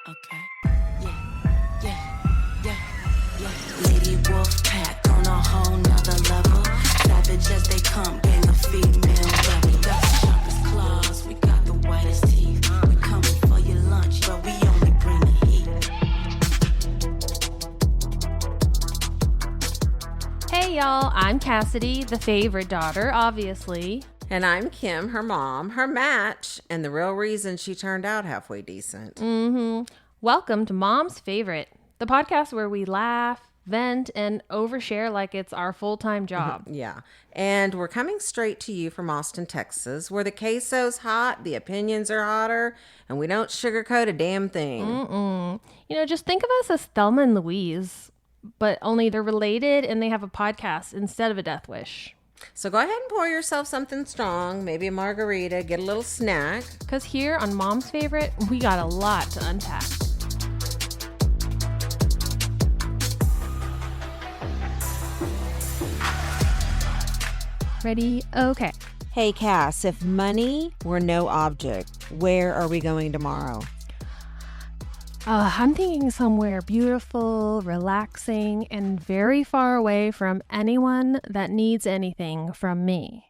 Okay. Yeah. Lady Wolf Pack on a whole nother level. Savage as they come, gang of female rebel. We got the sharpest claws, we got the whitest teeth. We coming for your lunch, but we only bring the heat. Hey y'all, I'm Cassidy, the favorite daughter, obviously. And I'm Kim, her mom, her match, and the real reason she turned out halfway decent. Welcome to Mom's Favorite, the podcast where we laugh, vent, and overshare like it's our full-time job. Yeah. And we're coming straight to you from Austin, Texas, where the queso's hot, the opinions are hotter, and we don't sugarcoat a damn thing. You know, just think of us as Thelma and Louise, but only they're related and they have a podcast instead of a death wish. So go ahead and pour yourself something strong, maybe a margarita, get a little snack. Because here on Mom's Favorite, we got a lot to unpack. Ready? Okay. Hey, Cass, if money were no object, where are we going tomorrow? I'm thinking somewhere beautiful, relaxing, and very far away from anyone that needs anything from me.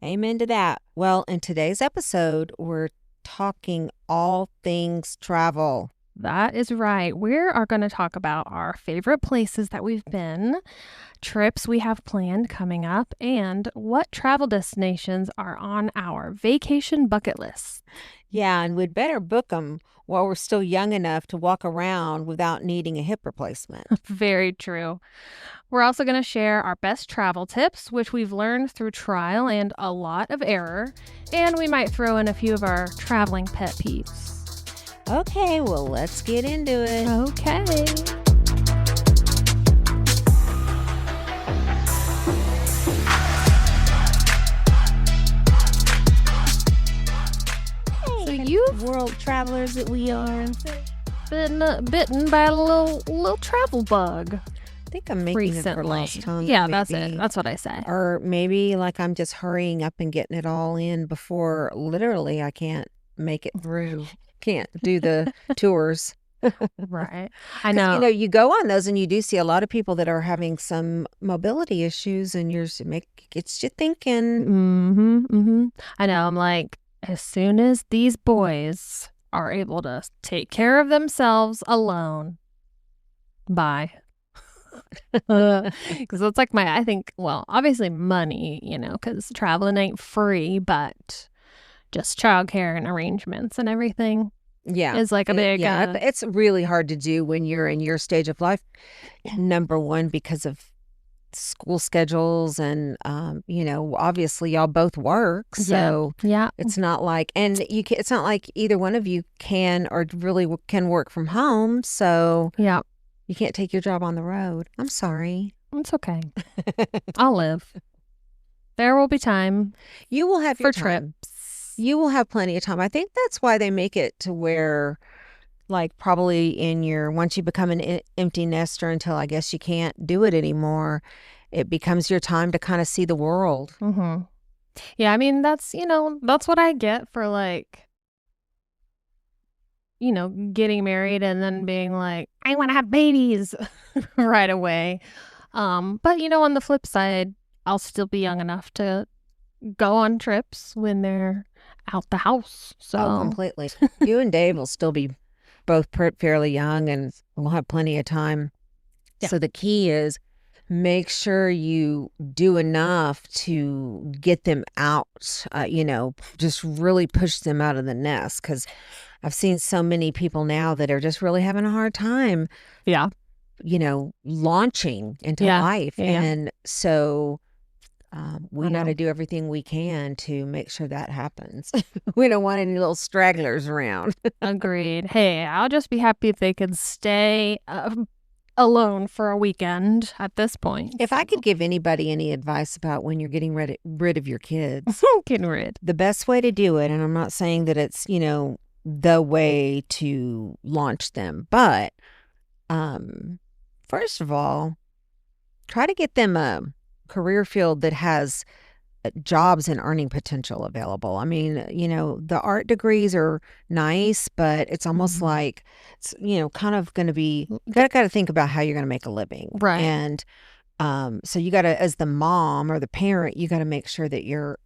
Amen to that. Well, in today's episode, we're talking all things travel. That is right. We are going to talk about our favorite places that we've been, trips we have planned coming up, and what travel destinations are on our vacation bucket list. Yeah, and we'd better book them while we're still young enough to walk around without needing a hip replacement. Very true. We're also going to share our best travel tips, which we've learned through trial and a lot of error, and we might throw in a few of our traveling pet peeves. Okay, well, let's get into it. Okay. So you've World travelers that we are. been bitten by a little travel bug I think I'm making it for recently. last time. Yeah, that's maybe. it. That's what I say. Or maybe like I'm just hurrying up and getting it all in before literally I can't make it through. Can't do the tours. Right. I 'Cause, know. you know, you go on those and you do see a lot of people that are having some mobility issues, and gets you thinking. I know. I'm like, as soon as these boys are able to take care of themselves alone, bye. Because it's like I think, well, obviously money, you know, because traveling ain't free, but just childcare and arrangements and everything Yeah, is like a big, it's really hard to do when you're in your stage of life. Number one, because of school schedules, and you know, obviously y'all both work, so yeah. it's not like, it's not like either one of you can or really can work from home, so Yeah. you can't take your job on the road. I'm sorry. It's okay. I'll live. There will be time You will have for your time. trips. You will have plenty of time. I think that's why they make it to where, like, probably once you become an empty nester until I guess you can't do it anymore, it becomes your time to kind of see the world. Mm-hmm. Yeah, I mean, that's what I get for like, getting married and then being like, I want to have babies right away. But on the flip side, I'll still be young enough to go on trips when they're out the house. So Oh, completely. You and Dave will still be both fairly young, and we'll have plenty of time. Yeah. So the key is make sure you do enough to get them out, just really push them out of the nest, because I've seen so many people now that are just really having a hard time, yeah. Launching into Yeah. life. Yeah. And so we I got to know. do everything we can to make sure that happens. We don't want any little stragglers around. Agreed. Hey, I'll just be happy if they can stay alone for a weekend at this point. If I could give anybody any advice about when you're getting rid of your kids, Getting rid. the best way to do it, and I'm not saying that it's, the way to launch them, but first of all, try to get them a career field that has jobs and earning potential available. I mean, the art degrees are nice, but it's almost like it's, kind of going to be, got to think about how you're going to make a living. Right. And so you got to, as the mom or the parent, you got to make sure that you're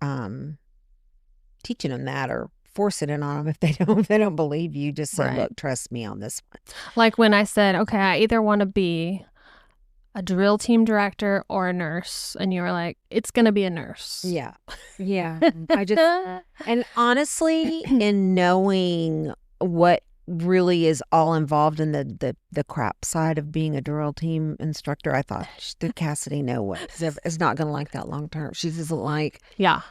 teaching them that, or forcing it on them if they don't believe you. Just say, Right. look, trust me on this one. Like when I said, okay, I either want to be a drill team director or a nurse, and you were like, it's going to be a nurse. Yeah. I just, and honestly, in knowing what really is all involved in the crap side of being a drill team instructor, I thought, did Cassidy know what is not going to like that long term? She doesn't like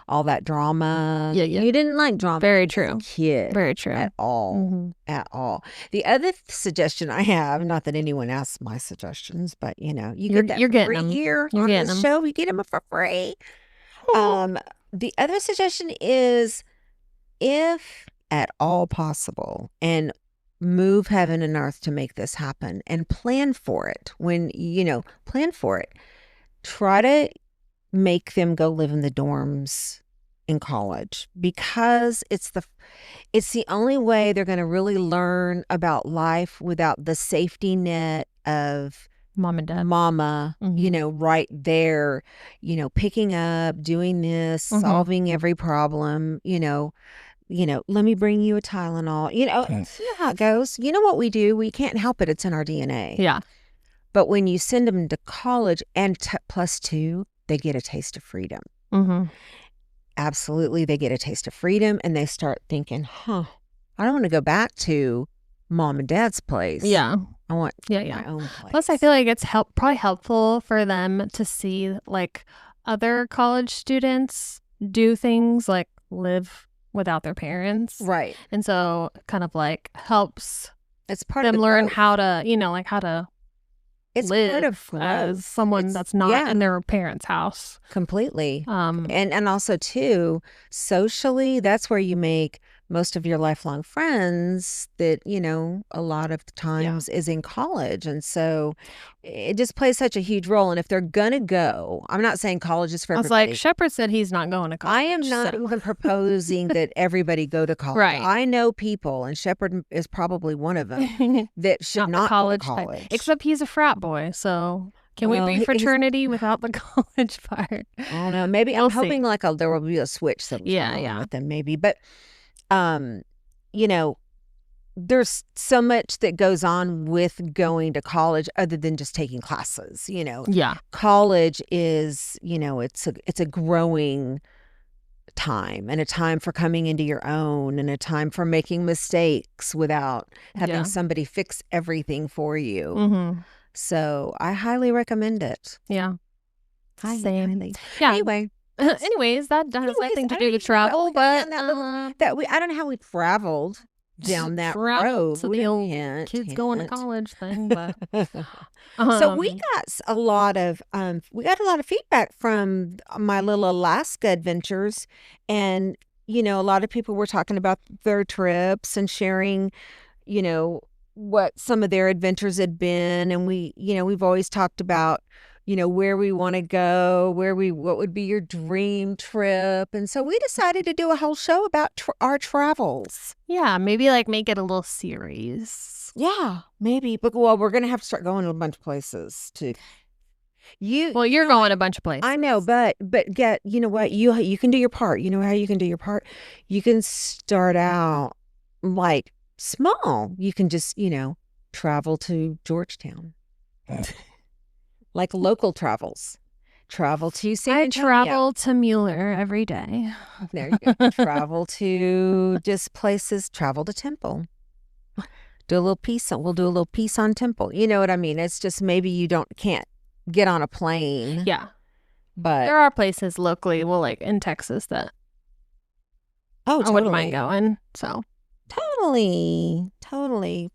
all that drama. Yeah. You didn't like drama. Very as a true. kid. Very true. At all. At all. The other suggestion I have, not that anyone asks my suggestions, but you get that you're getting free them. year You're on getting the them. show. You get them for free. The other suggestion is, if at all possible, and move heaven and earth to make this happen, and plan for it. When plan for it, try to make them go live in the dorms in college, because it's the only way they're going to really learn about life without the safety net of Mom and dad. mama, right there, picking up, doing this, solving every problem, let me bring you a Tylenol. You know how it goes. You know what we do? We can't help it. It's in our DNA. Yeah. But when you send them to college, and +2, they get a taste of freedom. Absolutely. They get a taste of freedom, and they start thinking, I don't want to go back to mom and dad's place. Yeah. I want Yeah. my own place. Plus, I feel like it's probably helpful for them to see like other college students do things like live without their parents. Right. And so kind of like helps It's part them of the learn growth. how to, how to It's live part of as growth. someone It's- that's not yeah. in their parents' house. Completely. And And also too, socially, that's where you make most of your lifelong friends that, a lot of the times is in college. And so it just plays such a huge role. And if they're gonna go, I'm not saying college is for I was everybody. like, Shepard said he's not going to college. I am not so- even proposing that everybody go to college. Right. I know people, and Shepard is probably one of them, that should Not the not college go to type. college. Except he's a frat boy, so can Well, we be he's- fraternity without the college part? I don't know. Maybe We'll I'm see. hoping there will be a switch that Yeah. with them, maybe. But there's so much that goes on with going to college other than just taking classes. Yeah. College is, it's a growing time, and a time for coming into your own, and a time for making mistakes without having Yeah. somebody fix everything for you. Mm-hmm. So I highly recommend it. Yeah. Same. Highly. Yeah. Anyway, Anyways, that has Anyways, nothing to I do don't with know travel, about that but little- I don't know how we traveled down that road. to We the old hint, kids going to hint. college thing. But So we got a lot of feedback from my little Alaska adventures, and a lot of people were talking about their trips and sharing, what some of their adventures had been, and we've always talked about where we want to go, what would be your dream trip, and so we decided to do a whole show about our travels. yeah, maybe like make it a little series. Yeah, maybe. But we're gonna have to start going to a bunch of places too. Well, you're going a bunch of places. I know, but you know what? You can do your part. You know how you can do your part? You can start out like small. You can just, travel to Georgetown. Like local travels. Travel to San I Antonio. travel to Mueller every day. There you go. Travel to just places. Travel to Temple. Do a little piece on. We'll do a little piece on Temple. You know what I mean? It's just maybe you can't get on a plane. Yeah, But there are places locally, well, like in Texas, that oh, I wouldn't mind going. So Totally.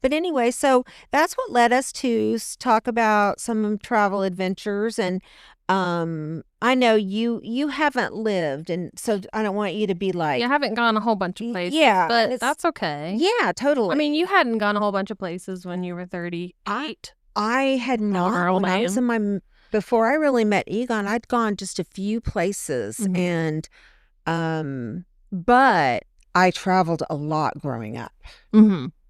But anyway, so that's what led us to talk about some travel adventures. And I know you haven't lived, and so I don't want you to be like, you haven't gone a whole bunch of places. yeah, but that's okay. yeah, totally. I mean, you hadn't gone a whole bunch of places when you were 38. I had not. Girl, When I was ma'am. in my before I really met Egon, I'd gone just a few places, Mhm. and but I traveled a lot growing up,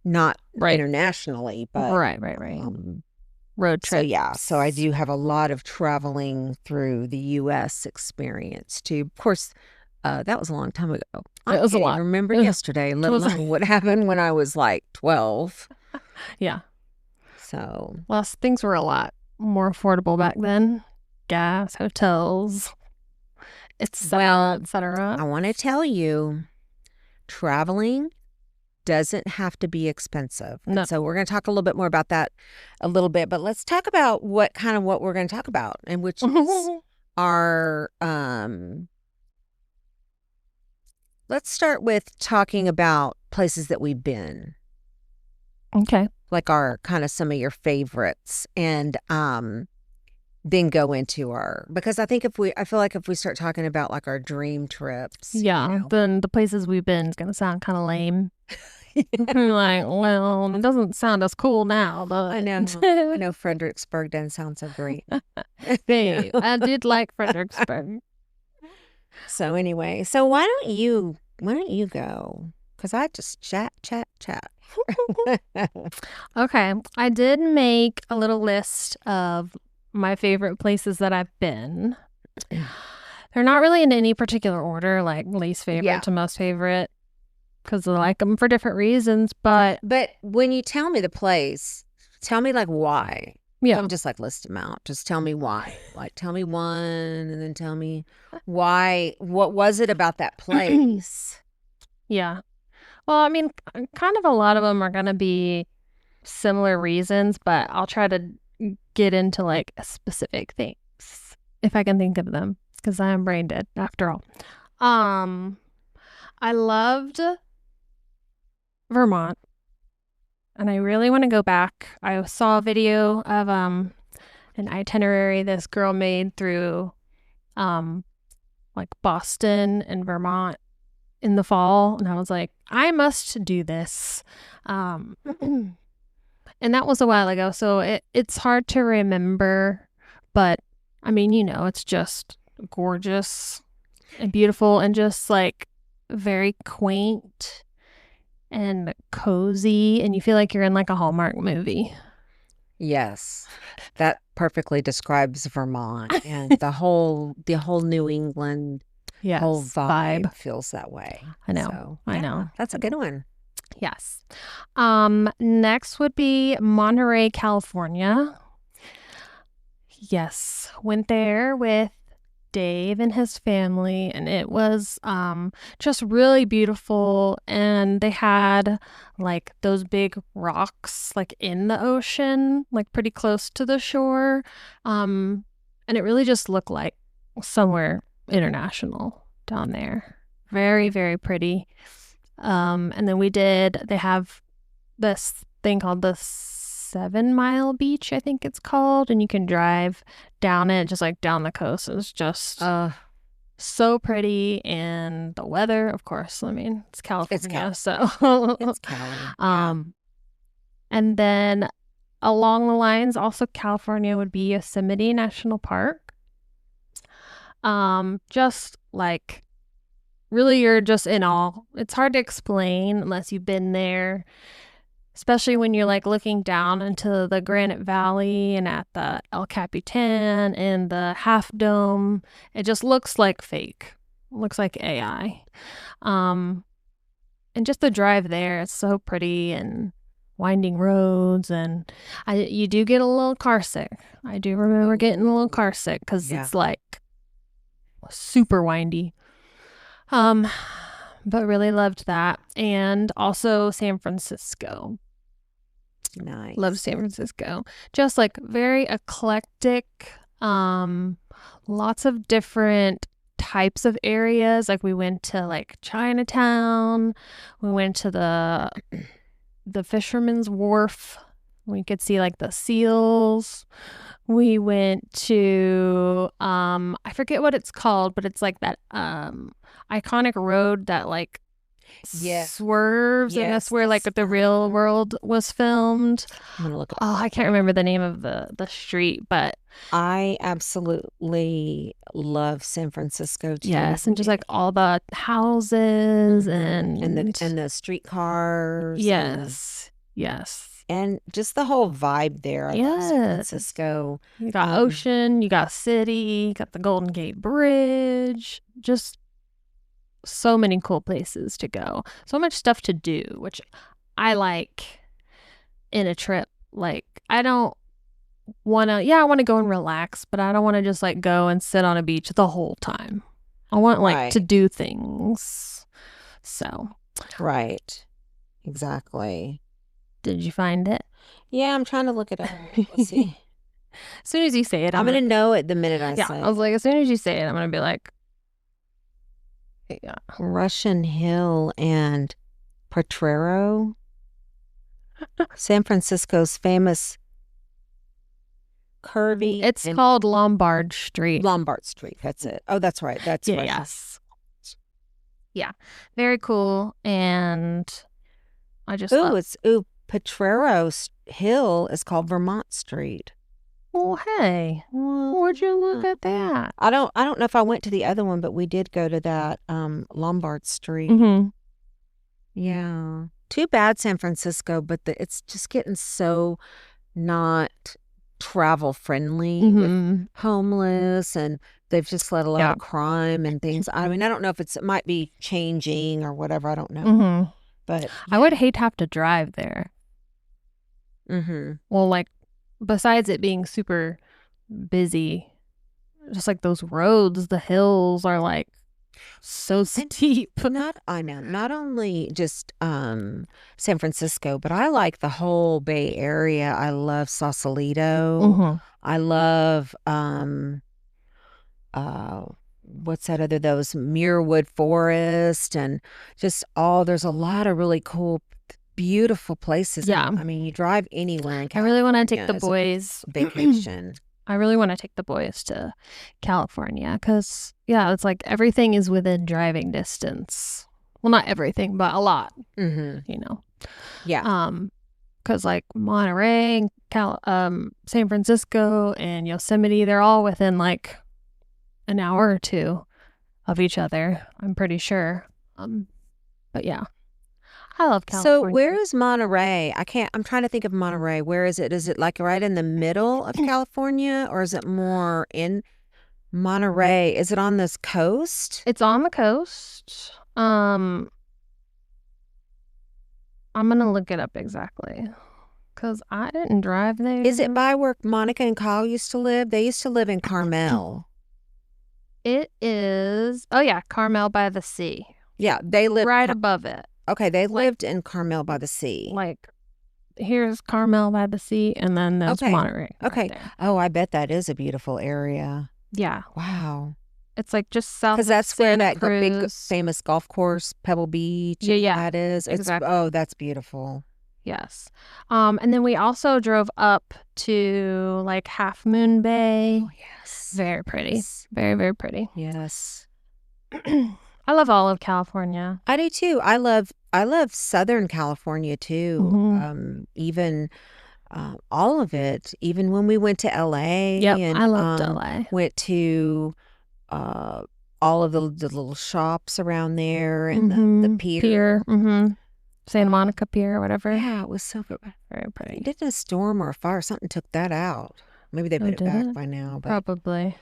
not Right. internationally, but Right. Road so trip. yeah, so I do have a lot of traveling through the U.S. experience too. Of course, that was a long time ago. I It was a can't lot. even remember It was- yesterday, let it was- alone what happened when I was like 12. Yeah. So Plus, things were a lot more affordable back then. Gas, hotels, etc., Well, I etc. want to tell you, traveling doesn't have to be expensive. No. And so we're going to talk a little bit more about that a little bit, but let's talk about what we're going to talk about, and which is our let's start with talking about places that we've been, Okay. like our kind of some of your favorites, and then go into because I feel like if we start talking about like our dream trips, Yeah. Then the places we've been is gonna sound kind of lame. Like, well, it doesn't sound as cool now, but I know Fredericksburg doesn't sound so great. Babe, I did like Fredericksburg. So anyway, so why don't you go? Because I just chat. Okay, I did make a little list of my favorite places that I've been. They're not really in any particular order, like least favorite Yeah. to most favorite, because I like them for different reasons. But But when you tell me the place, tell me like why. yeah, Don't just like list them out. Just tell me why. Like tell me one, and then tell me why. What was it about that place? yeah. Well, I mean, kind of a lot of them are gonna be similar reasons, but I'll try to get into like specific things if I can think of them, because I am brain dead after all. I loved Vermont, and I really want to go back. I saw a video of an itinerary this girl made through like Boston and Vermont in the fall, and I was like, I must do this. And that was a while ago, so it's hard to remember, but I mean, it's just gorgeous and beautiful and just like very quaint and cozy, and you feel like you're in like a Hallmark movie. Yes, that perfectly describes Vermont and the whole New England Yes, whole vibe feels that way. I know. So, I yeah, know. That's a good one. Yes. Next would be Monterey, California. Yes, went there with Dave and his family, and it was just really beautiful, and they had like those big rocks like in the ocean, like pretty close to the shore, and it really just looked like somewhere international down there. Very, very pretty. And then they have this thing called the 7 Mile Beach, I think it's called, and you can drive down it, just like down the coast. It's just so pretty, and the weather, of course. I mean, it's California, so it's Cali. And then along the lines, also California would be Yosemite National Park. Just like really, you're just in awe. It's hard to explain unless you've been there, especially when you're like looking down into the Granite Valley and at the El Capitan and the Half Dome. It just looks like fake. It looks like AI. And just the drive there, it's so pretty and winding roads, and you do get a little car sick. I do remember getting a little car sick because it's like super windy. But really loved that. And also San Francisco. Nice. Loved San Francisco. Just like very eclectic. Lots of different types of areas. Like we went to like Chinatown. We went to the Fisherman's Wharf. We could see like the seals. We went to I forget what it's called, but it's like that iconic road that like Yes. Swerves, and that's Yes, where like the real world was filmed. I'm gonna look it up. Oh, I can't remember the name of the street, but I absolutely love San Francisco too. yes, and just like all the houses and the streetcars. yes, yes, and just the whole vibe there. I love San yes. Francisco. You got ocean, you got city, you got the Golden Gate Bridge, just so many cool places to go. So much stuff to do, which I like in a trip. Like, I don't want to, I want to go and relax, but I don't want to just like go and sit on a beach the whole time. I want like to do things. So. Right. Exactly. Did you find it? Yeah, I'm trying to look it up. Let's see. As soon as you say it, I'm going to know it the minute I say it. I was like, as soon as you say it, I'm going to be like, yeah. Russian Hill and Potrero. San Francisco's famous curvy. It's called Lombard Street. Lombard Street. That's it. Oh, that's right. That's right. Yes. Yeah. Very cool. And I just Potrero Hill is called Vermont Street. Well, hey, would you look at that? I don't know if I went to the other one, but we did go to that Lombard Street. Mm-hmm. Yeah. Too bad San Francisco, but it's just getting so not travel friendly with homeless, and they've just let a lot of crime and things. I mean, I don't know if it might be changing or whatever. I don't know. But I would hate to have to drive there. Well, like, besides it being super busy, just like those roads, the hills are like so steep. Not only just San Francisco, but I like the whole Bay Area. I love Sausalito. I love what's that other, those Muirwood Forest, and just there's a lot of really cool, beautiful places. Yeah. I mean, you drive anywhere in California. I really want to take the boys vacation. I really want to take the boys to California because, it's like everything is within driving distance. Well, not everything, but a lot, you know. Yeah. Because like Monterey, San Francisco, and Yosemite, they're all within like an hour or two of each other, I'm pretty sure. But yeah. I love California. So where is Monterey? I'm trying to think of Monterey. Where is it? Is it like right in the middle of California, or is it more in Monterey? Is it on this coast? It's on the coast. I'm going to look it up exactly because I didn't drive there. Is it by where Monica and Kyle used to live? They used to live in Carmel. It is. Oh, yeah. Carmel by the sea. Yeah. They lived right above it. Okay, they lived in Carmel by the sea. Like, here's Carmel by the sea, and then there's Monterey. Okay. Right, oh, I bet that is a beautiful area. Yeah. Wow. It's like just south. Because that's where that big famous golf course, Pebble Beach. Yeah. That is. Exactly. That's beautiful. Yes. And then we also drove up to like Half Moon Bay. Oh, yes. Very pretty. Yes. Very, very pretty. Yes. I love all of California. I do too. I love Southern California too. Even all of it. Even when we went to LA. Yep, and I loved LA. Went to all of the little shops around there, and the pier. Santa Monica Pier or whatever. Yeah, it was so very pretty. Didn't a storm or a fire, something took that out. Maybe they put it back by now. But... Probably.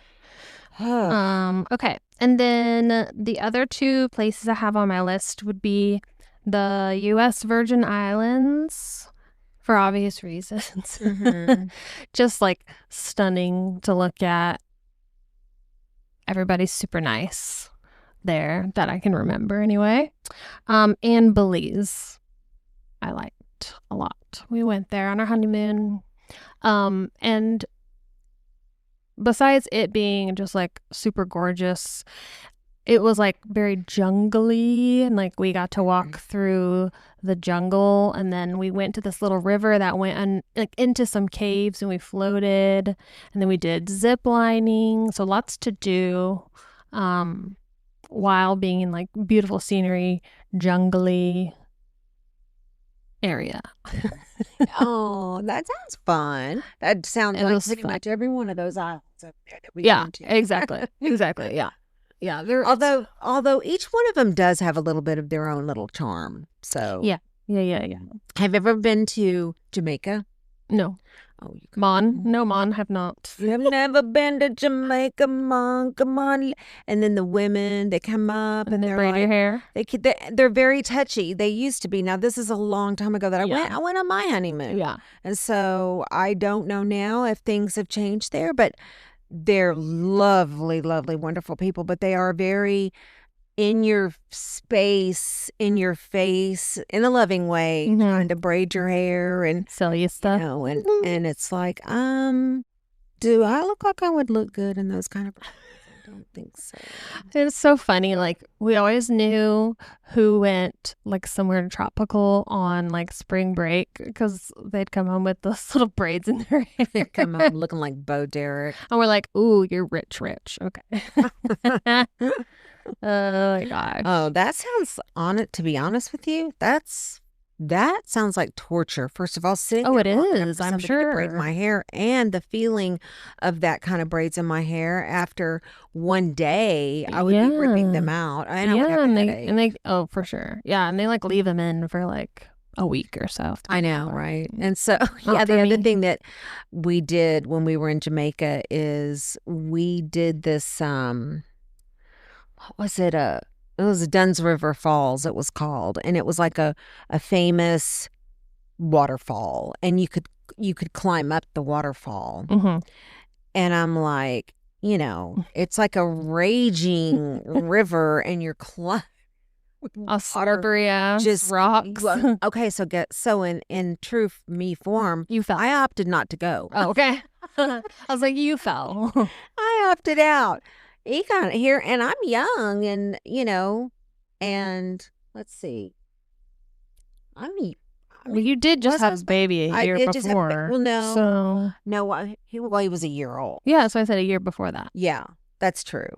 Okay. And then the other two places I have on my list would be the U.S. Virgin Islands, for obvious reasons. Just like stunning to look at. Everybody's super nice there that I can remember anyway. And Belize, I liked a lot. We went there on our honeymoon. And besides it being just like super gorgeous, it was like very jungly, and like we got to walk through the jungle, and then we went to this little river that went into some caves, and we floated, and then we did zip lining. So lots to do while being in like beautiful scenery, jungly area. Oh, that sounds fun. That sounds It like was pretty fun. much every one of those islands up there that we've Yeah, been to. exactly. Yeah. Yeah. Although each one of them does have a little bit of their own little charm. So Yeah. have you ever been to Jamaica? No. Oh, you Mon, have not. You have never been to Jamaica, Mon. Come on. And then the women, they come up and they they're braid your like, hair. they're very touchy. They used to be. Now, this is a long time ago that I Yeah. went. I went on my honeymoon. Yeah. And so I don't know now if things have changed there, but they're lovely, lovely, wonderful people. But they are very in your space, in your face, in a loving way, Mhm. trying to braid your hair and Sell you stuff. you know, and it's like, do I look like I would look good in those kind of clothes? I don't think so. It's so funny. Like, we always knew who went like somewhere tropical on like spring break because they'd come home with those little braids in their hair. They come out looking like Bo Derek. And we're like, ooh, you're rich. Okay. Oh my gosh. Oh, that sounds on it. To be honest with you, that sounds like torture. First of all, sitting. Oh, it there long enough is, for I'm somebody to braid sure. my hair, and the feeling of that kind of braids in my hair after one day, I would be ripping them out, and I would have a headache. and they oh, for sure. Yeah, and they like leave them in for like a week or so. I know, right? And so, Not yeah, for the other me. thing that we did when we were in Jamaica is we did this, what was it? It was Dunn's River Falls, it was called. And it was like a famous waterfall. And you could climb up the waterfall. Mm-hmm. And I'm like, it's like a raging river and you're climbing. A slippery ass just rocks. Okay, so in true me form, You fell. I opted not to go. Oh, okay. I was like, you fell. I opted out. He got here, and I'm young, and and let's see. Well, you did just have a baby a year did just have a before. well, no, So no. He was a year old. yeah, so I said a year before that. Yeah, that's true.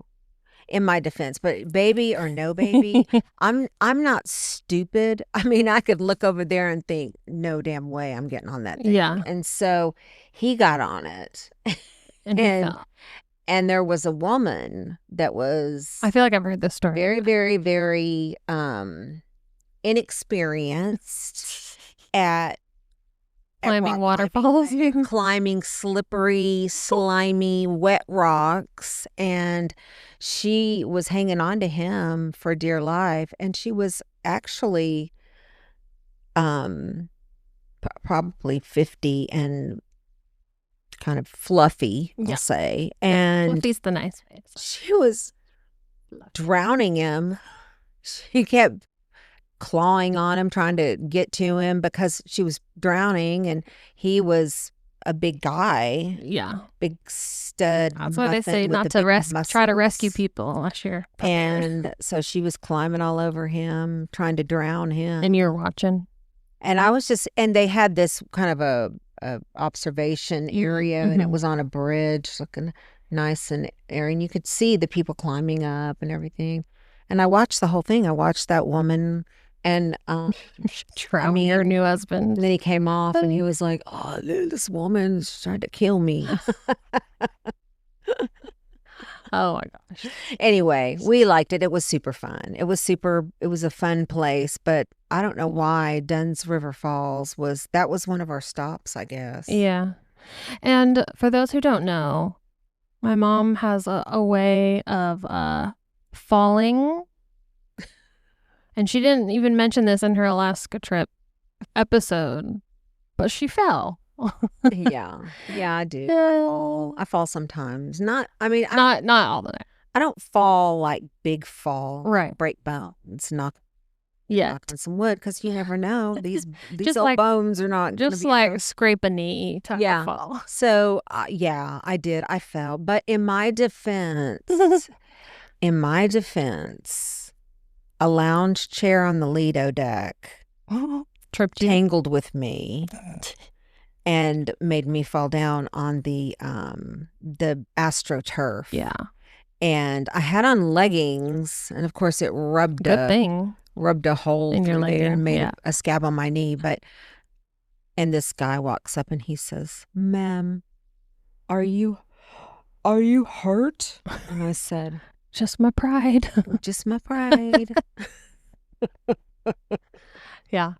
In my defense, but baby or no baby, I'm not stupid. I mean, I could look over there and think, no damn way I'm getting on that thing. Yeah. And so he got on it. And he fell. And there was a woman that was I feel like I've heard this story. very, very, very inexperienced at Climbing rock waterfalls. climbing slippery, slimy, wet rocks. And she was hanging on to him for dear life. And she was actually probably 50 and kind of fluffy, Yeah. I'll say. And Fluffy's the nice face. she was drowning him. She kept clawing on him, trying to get to him because she was drowning, and he was a big guy, Yeah. big stud. That's why they muffin say with not the to big try to rescue muscles. people unless you're prepared. And so she was climbing all over him, trying to drown him. And you're watching. And I was just, and they had this kind of a observation area, and it Mhm. was on a bridge, looking nice and airy, and you could see the people climbing up and everything. And I watched the whole thing. I watched that woman, and Drown your new husband. then he came off, and he was like, "Oh, this woman's trying to kill me." Oh my gosh. Anyway, we liked it. It was super fun. It was a fun place, but I don't know why Dunn's River Falls was one of our stops, I guess. Yeah. And for those who don't know, my mom has a way of falling. And she didn't even mention this in her Alaska trip episode, but she fell. Yeah, I do. I fall sometimes. Not Not all the time. I don't fall like big fall. Right. Break bones. Knock Yeah. on some wood, because you never know. These Just old like- bones are not gonna Just be like good. scrape a knee type Yeah. of fall. So yeah, I did. I fell, but in my defense, a lounge chair on the Lido deck Tripped you. tangled with me and made me fall down on the AstroTurf. Yeah. And I had on leggings, and of course it rubbed Good a thing. rubbed a hole In your through leg, there and made yeah. a scab on my knee. And this guy walks up and he says, "Ma'am, are you hurt?" And I said, Just my pride. "Just my pride." Yeah.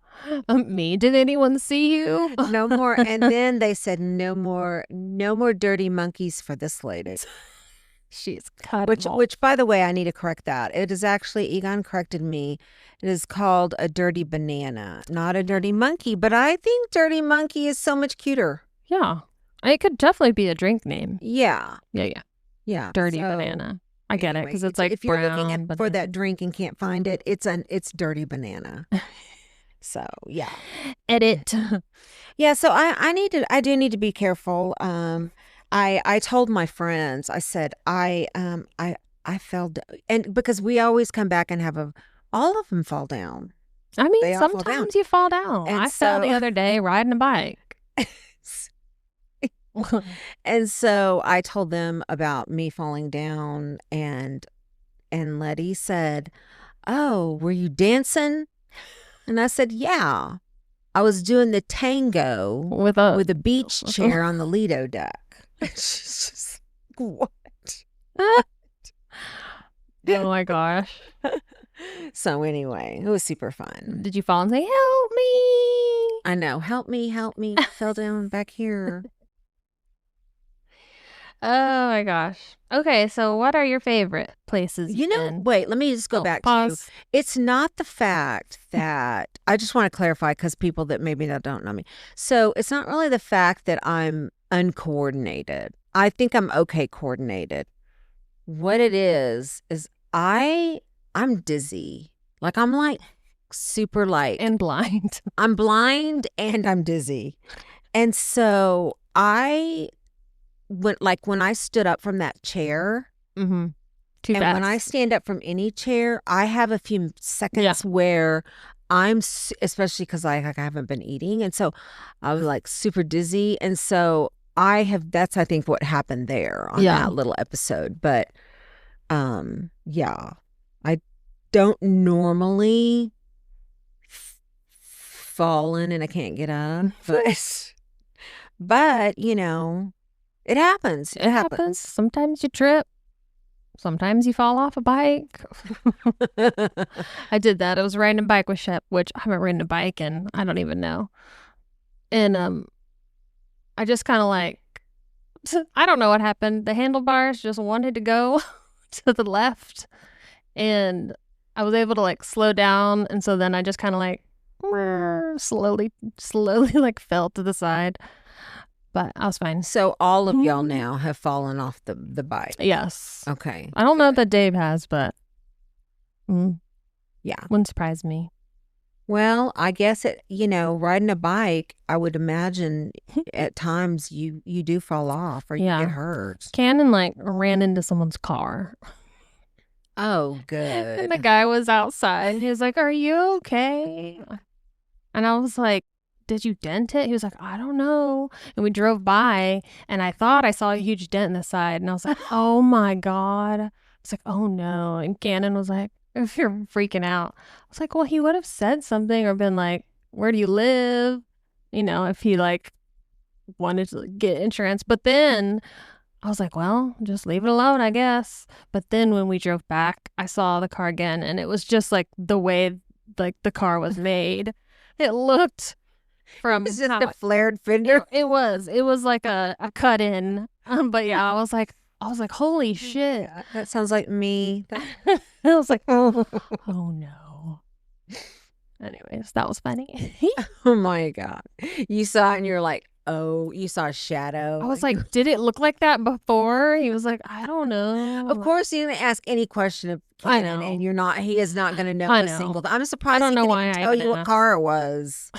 Me. Did anyone see you? No more. And then they said, no more dirty monkeys for this lady. She's cut 'em off. Which, by the way, I need to correct that. It is actually, Egon corrected me. It is called a dirty banana, not a dirty monkey. But I think dirty monkey is so much cuter. Yeah. It could definitely be a drink name. Yeah. Yeah. Dirty So, banana. I get it because it's like if you're brown looking for banana. that drink and can't find it, it's dirty banana. So yeah. Edit. Yeah, so I do need to be careful. I told my friends, I said I fell and because we always come back and have all of them fall down. I mean, They all fall down. sometimes you fall down. And I fell the other day riding a bike. And so I told them about me falling down, and Letty said, "Oh, were you dancing?" And I said, "Yeah. I was doing the tango with a beach chair on the Lido deck." She's just what? Oh my gosh. So anyway, it was super fun. Did you fall and say, "Help me"? I know. Help me. I fell down back here. Oh my gosh. Okay, so what are your favorite places? Wait, let me just go back pause. to it's not the fact that I just want to clarify because people that maybe that don't know me. So it's not really the fact that I'm uncoordinated. I think I'm okay coordinated. What it is I'm dizzy. Like I'm like super like And blind. I'm blind and I'm dizzy. And so when I stood up from that chair, Mm-hmm. Too and fast. when I stand up from any chair, I have a few seconds where especially because I haven't been eating, and so I'm like super dizzy, and so that's I think what happened there on that little episode. But I don't normally fallen and I can't get up, but it happens. It happens. Sometimes you trip. Sometimes you fall off a bike. I did that. I was riding a bike with Shep, which I haven't ridden a bike in I don't even know. And I just kind of like, I don't know what happened. The handlebars just wanted to go to the left, and I was able to like slow down, and so then I just kind of like slowly like fell to the side. But I was fine. So all of y'all now have fallen off the bike. Yes. Okay. I don't know that Dave has, but yeah, wouldn't surprise me. Well, I guess riding a bike, I would imagine at times you do fall off or you get hurt. Cannon like ran into someone's car. Oh, good. And the guy was outside. He was like, "Are you okay?" And I was like, "Did you dent it?" He was like, "I don't know." And we drove by, and I thought I saw a huge dent in the side. And I was like, "Oh my God." I was like, "Oh no." And Cannon was like, "If you're freaking out." I was like, "Well, he would have said something or been like, 'Where do you live?' If he like wanted to get insurance." But then I was like, "Well, just leave it alone, I guess." But then when we drove back, I saw the car again, and it was just like the way like the car was made. It looked from it's just a flared fender. It was like a cut in. But yeah, I was like, holy shit. Yeah, that sounds like me. I was like, oh no. Anyways, that was funny. Oh my God. You saw it and you're like, oh, you saw a shadow. I was like, did it look like that before? He was like, I don't know. Of course, you're going to ask any question of Cannon, and he is not going to know a single thing. I'm surprised I don't know why I tell you what car it was.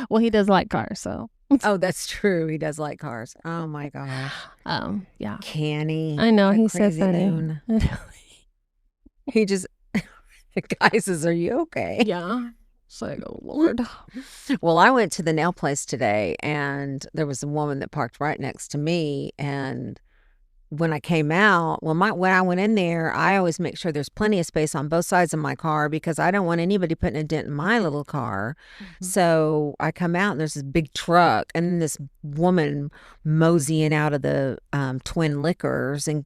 Well, he does like cars, so. Oh, that's true. He does like cars. Oh my gosh. Yeah. Canny. I know, he's so funny. He just, guy says, "Are you okay?" Yeah. It's like, oh Lord. Well, I went to the nail place today, and there was a woman that parked right next to me, and when I came out, when I went in there, I always make sure there's plenty of space on both sides of my car because I don't want anybody putting a dent in my little car. So I come out and there's this big truck and then this woman moseying out of the Twin Liquors, and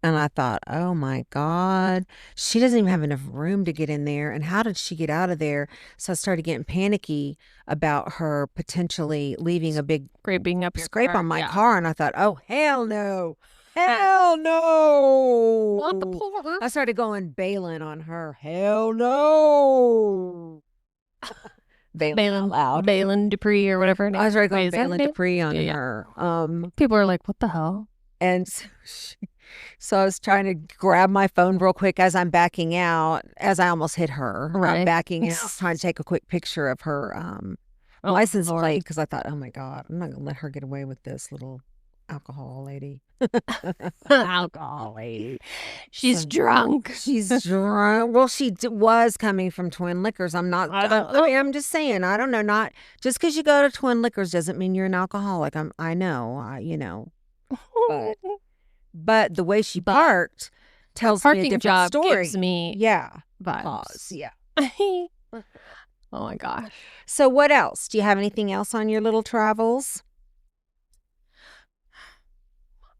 I thought, oh my God, she doesn't even have enough room to get in there. And how did she get out of there? So I started getting panicky about her potentially leaving a big Scraping up your scrape car. on my Yeah. car. And I thought, oh, hell no. Hell no. Want the poor. I started going bailing on her. Hell no. Bailing out loud. Balin Dupree or whatever. her name I started going is. Wait, is that bailing Balin? Dupree on Yeah. her. People are like, what the hell? And so I was trying to grab my phone real quick as I'm backing out, as I almost hit her. I'm Right. backing out, trying to take a quick picture of her Oh, license Lord. plate because I thought, oh my God, I'm not going to let her get away with this little alcohol lady. Alcohol lady. She's So- drunk. She's drunk. Well, she was coming from Twin Liquors. I'm not. I'm just saying. I don't know. Not just because you go to Twin Liquors doesn't mean you're an alcoholic. I know. You know. But the way she But parked tells me a Parking different job story. gives me Yeah. vibes. Pause. Yeah. Oh my gosh. So what else? Do you have anything else on your little travels?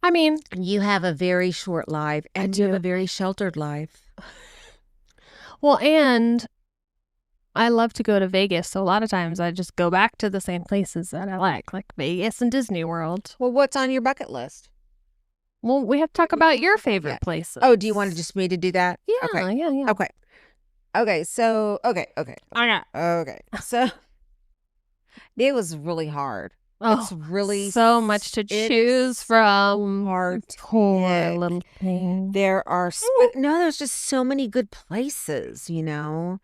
I mean, You have a very short life, and you have do. a very sheltered life. well, and I love to go to Vegas. So a lot of times I just go back to the same places that I like Vegas and Disney World. Well, what's on your bucket list? Well, we have to talk about your favorite Yeah. places. Oh, do you want just me to do that? Yeah, Okay. yeah. Okay. Okay. So, okay. Okay. So it was really hard. It's Oh, really so much to it's choose from. hard to Poor pick. little thing. There are no, there's just so many good places, you know.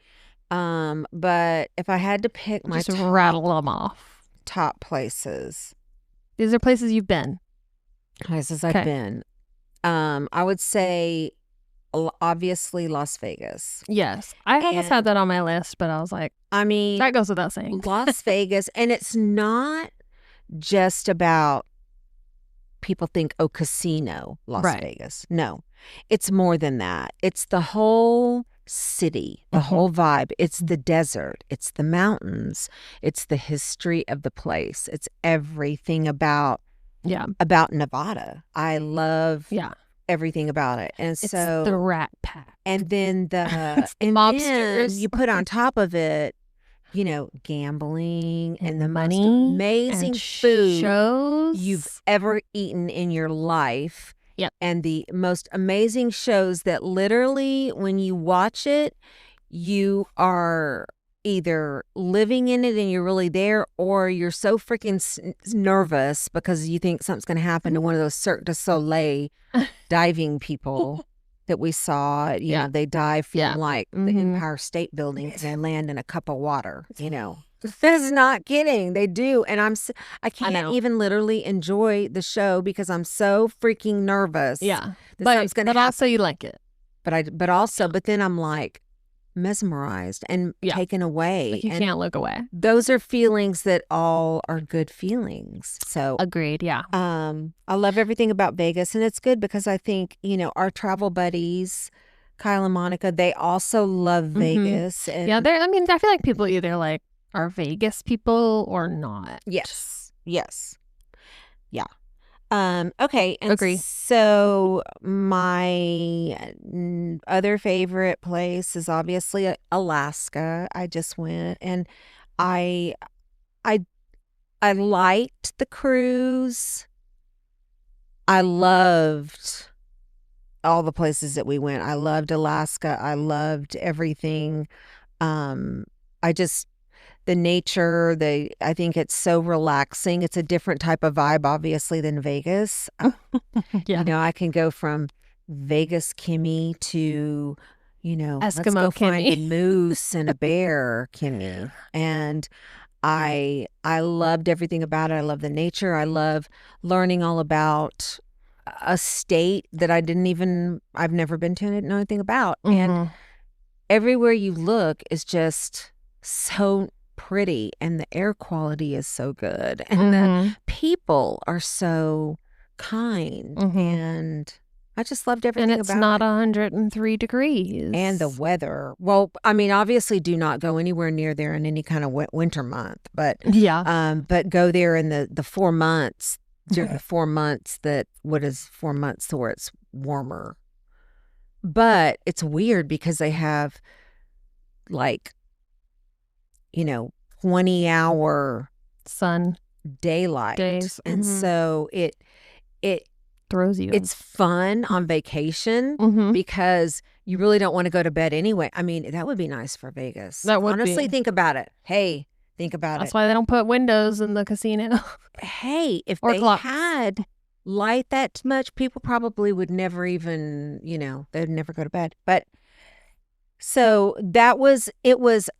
But if I had to pick my Just rattle them off. top places These are places you've been. I've been, I would say obviously Las Vegas. Yes. I almost had that on my list, but I was like, I mean, that goes without saying. Las Vegas, and it's not just about people think, oh, casino, Las Right. Vegas. No, it's more than that. It's the whole city, the Mhm. whole vibe. It's the desert. It's the mountains. It's the history of the place. It's everything about Yeah. Nevada. I love Yeah. everything about it. And It's so the Rat Pack. and then the It's the and mobsters. then you put on top of it, you know, gambling and the money most amazing and food shows you've ever eaten in your life. Yep. And the most amazing shows that literally when you watch it, you are either living in it and you're really there, or you're so freaking nervous because you think something's going to happen to one of those Cirque du Soleil diving people that we saw. You Yeah. know, they dive from Yeah. like the Mhm. Empire State Building and they land in a cup of water, you know. That's not kidding. They do. And I can't know. even literally enjoy the show because I'm so freaking nervous. Yeah. that But, something's gonna but also you like it. but then I'm like mesmerized and Yeah. taken away. Like you and can't look away. those are feelings that all are good feelings. So Agreed. Yeah. I love everything about Vegas, and it's good because I think, you know, our travel buddies, Kyle and Monica, they also love Vegas. And Yeah. I mean, I feel like people either like are Vegas people or not. yes. Yeah. Okay. And Agree. so my other favorite place is obviously Alaska. I just went, and I liked the cruise. I loved all the places that we went. I loved Alaska. I loved everything. The nature, I think it's so relaxing. It's a different type of vibe, obviously, than Vegas. Yeah. You know, I can go from Vegas Kimmy to, you know, let's Eskimo go find a Kimmy. moose and a bear Kimmy. And I loved everything about it. I love the nature. I love learning all about a state that I've never been to and didn't know anything about. And Mhm. everywhere you look is just so pretty, and the air quality is so good, and the Mhm. people are so kind, Mhm. and I just loved And everything it's about not it. 103 degrees. And the weather. Well, I mean, obviously, do not go anywhere near there in any kind of winter month, but Yeah. but go there in the 4 months, during the 4 months that what is 4 months to where it's warmer. But it's weird because they have like 20-hour Sun daylight, days. and so it Throws you. it's fun on vacation Mhm. because you really don't want to go to bed anyway. I mean, that would be nice for Vegas. That would Honestly, be. think about it. Hey, think about That's it. why they don't put windows in the casino. Hey, if Or they clocks. had light that much, people probably would never even, they'd never go to bed. But so it was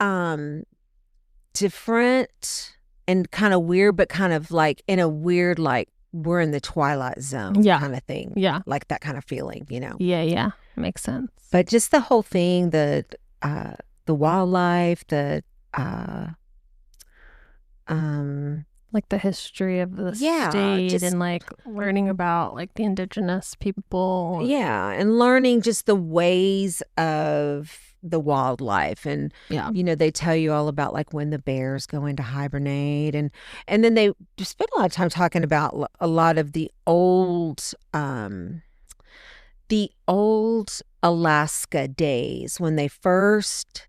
different and kind of weird, but kind of like in a weird, like we're in the Twilight Zone Yeah. kind of thing. Yeah. Like that kind of feeling, Yeah. Makes sense. But just the whole thing, the wildlife, the Like the history of the Yeah, state just- and like learning about like the indigenous people. yeah, and learning just the ways of the wildlife, and Yeah. they tell you all about like when the bears go into hibernate, and then they just spend a lot of time talking about a lot of the old Alaska days when they first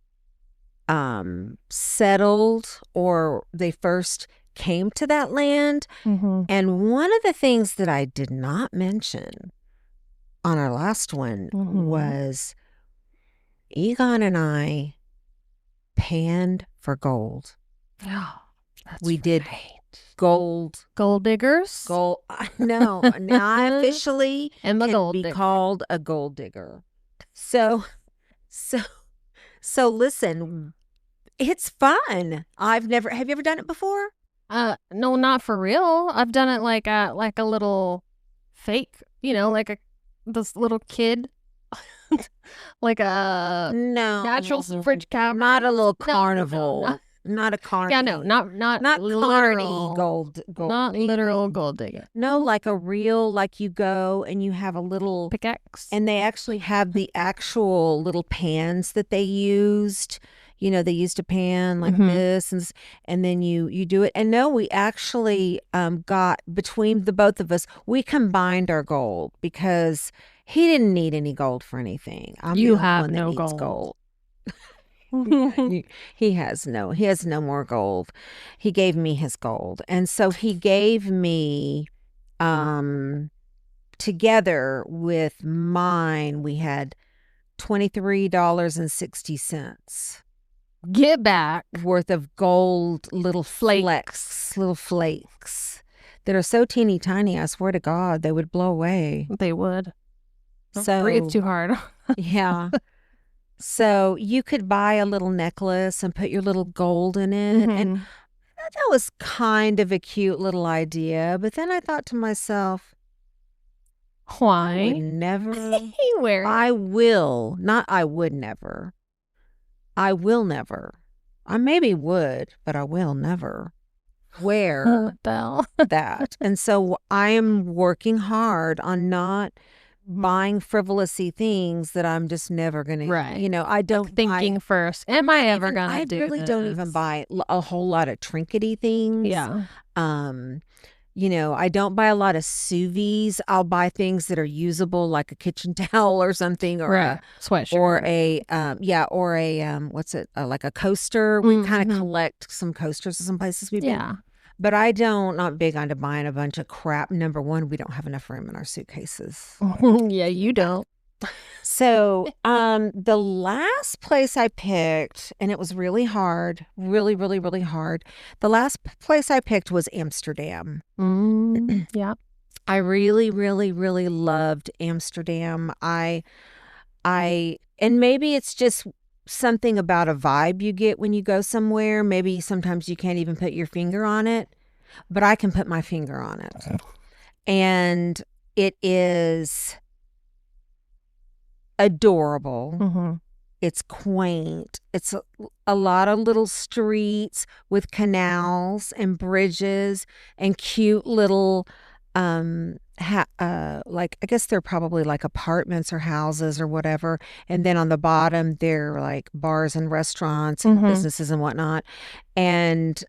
settled, or they first came to that land. Mm-hmm. And one of the things that I did not mention on our last one was Egon and I panned for gold. Oh, that's We did right. Gold diggers. No, now I officially And the can gold be digger. called a gold digger. So listen, it's fun. Have you ever done it before? No, not for real. I've done it like a little fake, like this little kid, like a No, natural fridge cap. not a little No, carnival. Not a carny. Yeah, no, not carny literal, gold. not literal gold digger. No, like a real, like you go and you have a little Pickaxe. and they actually have the actual little pans that they used. They used a pan like this, and then you do it. And no, we actually got, between the both of us, we combined our gold because he didn't need any gold for anything. You the have one that no needs gold. He has no more gold. He gave me his gold. And so he gave me, together with mine, we had $23.60 Get back. worth of gold, little flakes that are so teeny tiny. I swear to God, they would blow away. They would. Don't So breathe too hard. yeah. So you could buy a little necklace and put your little gold in it. And that was kind of a cute little idea. But then I thought to myself, I would Why? never, Where? I will, not I would never. I will never. I maybe would, but I will never wear What the hell? that. And so I am working hard on not buying frivolousy things that I'm just never going to, Right. I don't Thinking first, am I ever gonna I do really this? don't even buy a whole lot of trinkety things. Yeah. I don't buy a lot of sous vide. I'll buy things that are usable, like a kitchen towel or something, or Right. Sweatshirt. or a what's it, like a coaster. We kind of Mhm. collect some coasters in some places we've been. Yeah. But not big onto buying a bunch of crap. Number one, we don't have enough room in our suitcases. Yeah, you don't. So, the last place I picked, and it was really hard, really, really, really hard. The last place I picked was Amsterdam. Yeah. I really, really, really loved Amsterdam. And maybe it's just something about a vibe you get when you go somewhere. Maybe sometimes you can't even put your finger on it, but I can put my finger on it. And it is adorable. It's quaint. It's a lot of little streets with canals and bridges and cute little like, I guess they're probably like apartments or houses or whatever. And then on the bottom, they're like bars and restaurants and businesses and whatnot. And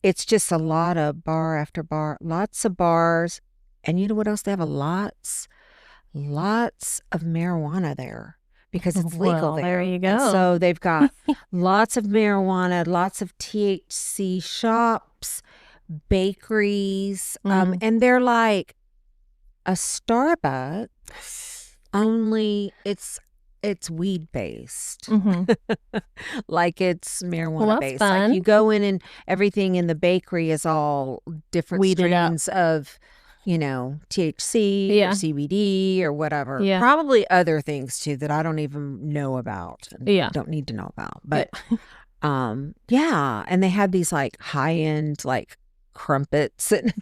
it's just a lot of bar after bar, lots of bars. And you know what else? They have lots of marijuana there because it's legal Well, there. there you And go. so they've got lots of marijuana, lots of THC shops, bakeries, and they're like a Starbucks, only it's weed based. Like it's marijuana Well, that's based. Like fun. you go in and everything in the bakery is all different Weeded up. strains of, THC Yeah. or CBD or whatever. Yeah. Probably other things too that I don't even know about and Yeah. don't need to know about. But yeah, and they had these like high end like crumpets and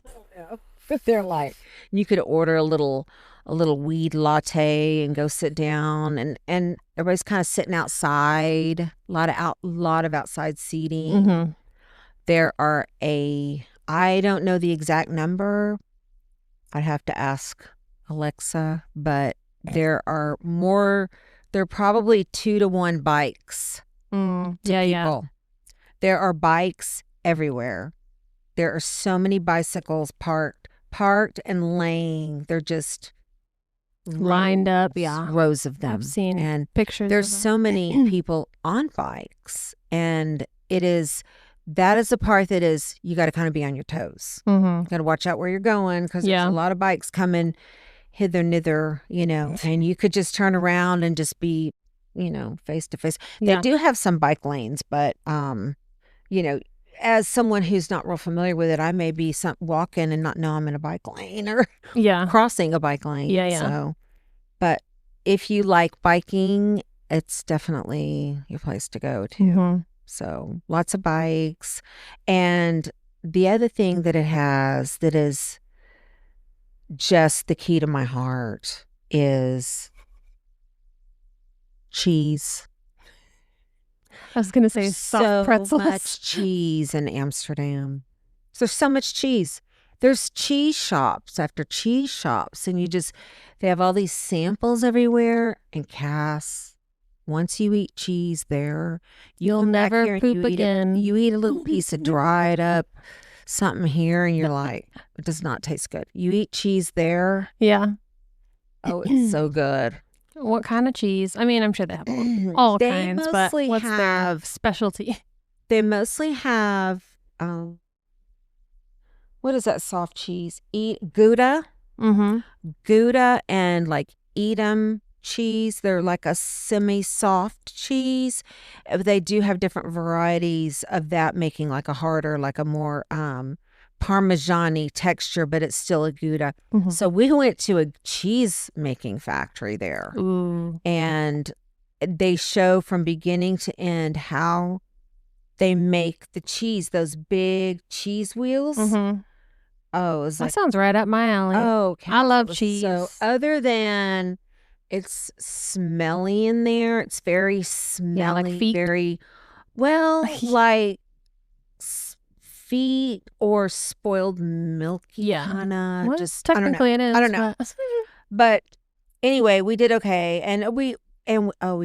but they're like you could order a little weed latte and go sit down and everybody's kind of sitting outside, a lot of outside seating. There are I don't know the exact number, I'd have to ask Alexa, but there are probably 2 to 1 bikes to people. There are bikes everywhere. There are so many bicycles parked and laying. They're just lined up. Yeah. Rows of them. I've seen and pictures. there's so many people on bikes, and that is the part that is you got to kind of be on your toes. You got to watch out where you're going because there's a lot of bikes coming hither nither, and you could just turn around and just be, face to face. They do have some bike lanes, but as someone who's not real familiar with it, I may be walking and not know I'm in a bike lane or crossing a bike lane. So, but if you like biking, it's definitely your place to go to. So lots of bikes. And the other thing that it has that is just the key to my heart is cheese. I was going to say soft pretzels. So much cheese in Amsterdam. There's so much cheese. There's cheese shops after cheese shops. And they have all these samples everywhere. And Cass, once you eat cheese there, you'll never poop again. You eat a little piece of dried up something here and you're like, it does not taste good. You eat cheese there. Yeah. Oh, it's so good. What kind of cheese? I mean, I'm sure they have all kinds, but what's their specialty? They mostly have, what is that soft cheese? Gouda. Gouda and like Edam cheese. They're like a semi-soft cheese. They do have different varieties of that, making like a harder, like a more Parmesan-y texture, but it's still a Gouda. So we went to a cheese making factory there. And they show from beginning to end how they make the cheese, those big cheese wheels. Oh, it was that sounds right up my alley. Oh, okay. I love cheese. So other than it's smelly in there, it's very smelly, like feet. very like feet or spoiled milky kind of. Well, just technically it is. I don't know. But anyway, we did okay, and we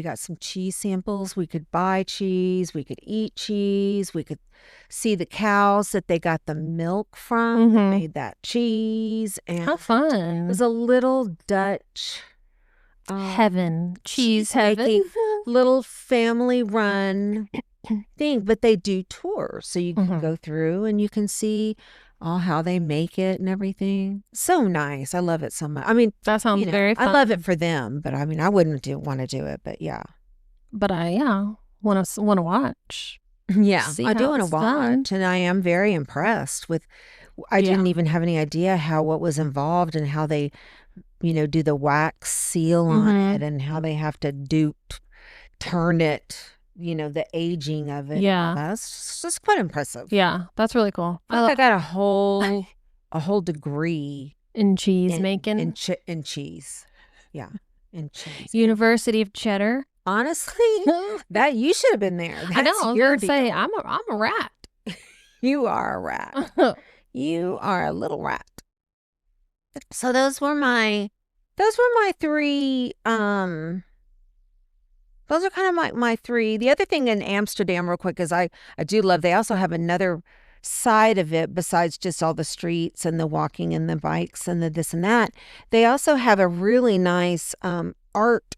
got some cheese samples. We could buy cheese. We could eat cheese. We could see the cows that they got the milk from that made that cheese. And how fun! It was a little Dutch heaven, cheese heaven, little family run thing. But they do tours, so you can go through and you can see all how they make it and everything. So nice. I love it so much. I mean, that sounds very fun. I love it for them, but I mean, I wouldn't want to do it, but yeah. But I want to watch. Yeah, I do want to watch, and I am very impressed with. I didn't even have any idea what was involved and how they, do the wax seal on it and how they have to turn it. The aging of it. Yeah, that's just quite impressive. Yeah, that's really cool. I got a whole degree in cheese making in cheese. Yeah, in cheese. University of Cheddar. Honestly, that you should have been there. That's I know. I was your gonna say I'm a rat. You are a rat. You are a little rat. So those were my three. Those are kind of my three. The other thing in Amsterdam, real quick, is I do love. They also have another side of it besides just all the streets and the walking and the bikes and the this and that. They also have a really nice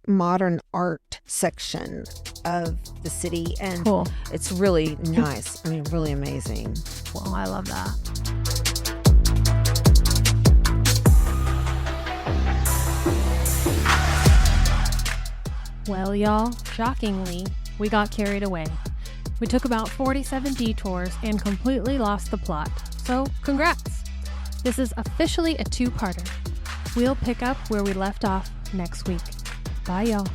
modern art section of the city, and Cool. it's really nice. I mean, really amazing. Well, I love that. Well, y'all, shockingly, we got carried away. We took about 47 detours and completely lost the plot. So, congrats! This is officially a two-parter. We'll pick up where we left off next week. Bye, y'all.